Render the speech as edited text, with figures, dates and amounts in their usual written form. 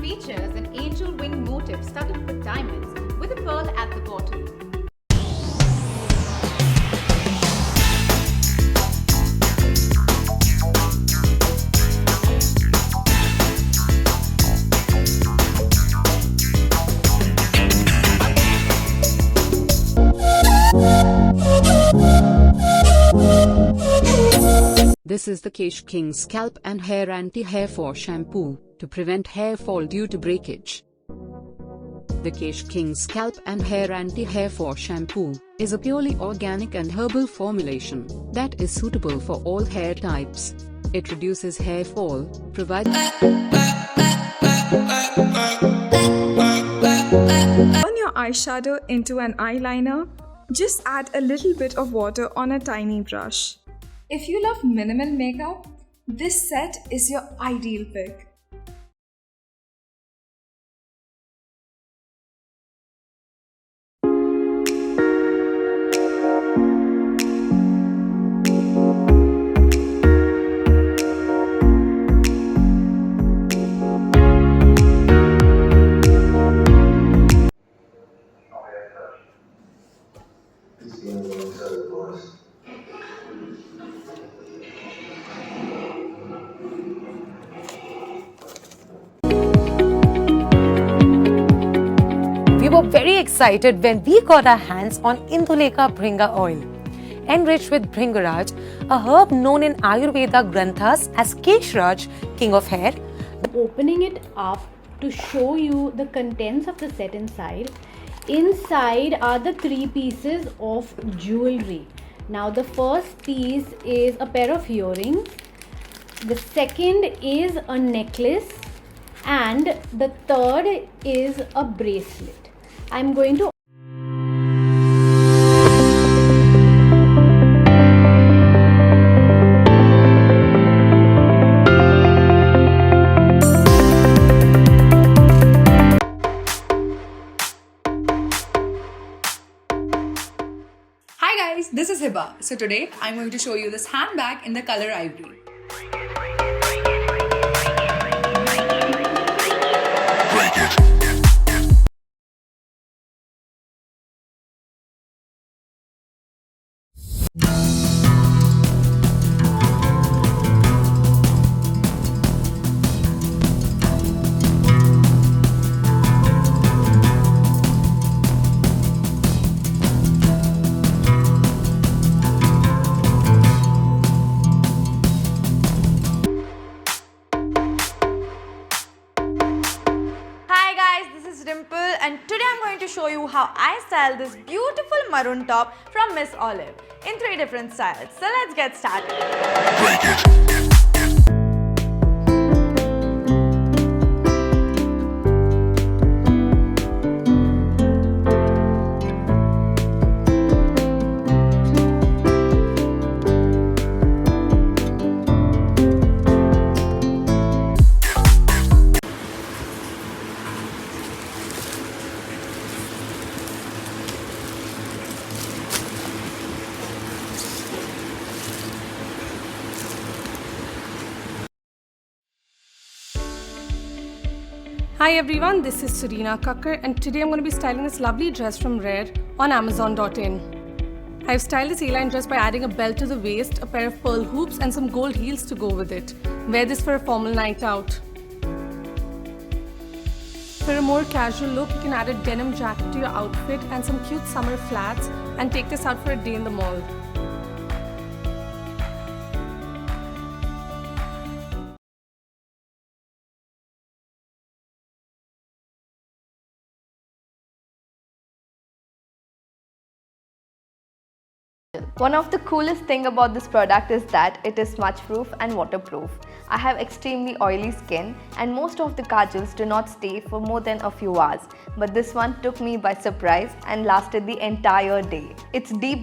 features an angel wing motif studded with diamonds with a pearl at the bottom. This is the Kesh King Scalp and Hair Anti-Hair Fall Shampoo to prevent hair fall due to breakage. The Kesh King Scalp and Hair Anti-Hair Fall Shampoo is a purely organic and herbal formulation that is suitable for all hair types. It reduces hair fall, provides Turn your eyeshadow into an eyeliner. Just add a little bit of water on a tiny brush. If you love minimal makeup, this set is your ideal pick. We were very excited when we got our hands on Indulekha Bhringa oil. Enriched with Bhringaraj, a herb known in Ayurveda Granthas as Keshraj, king of hair. Opening it up to show you the contents of the set inside. Inside are the 3 pieces of jewelry. Now the first piece is a pair of earrings. The second is a necklace. And the third is a bracelet. I'm going to Hi guys, this is Hiba. So today I'm going to show you this handbag in the color ivory. And today I'm going to show you how I style this beautiful maroon top from Miss Olive in 3 different styles. So let's get started. Hi everyone, this is Serena Kakkar and today I'm going to be styling this lovely dress from Rare on Amazon.in. I've styled this A-line dress by adding a belt to the waist, a pair of pearl hoops and some gold heels to go with it. Wear this for a formal night out. For a more casual look, you can add a denim jacket to your outfit and some cute summer flats and take this out for a day in the mall. One of the coolest thing about this product is that it is smudge proof and waterproof. I have extremely oily skin and most of the kajals do not stay for more than a few hours, but this one took me by surprise and lasted the entire day. It's deep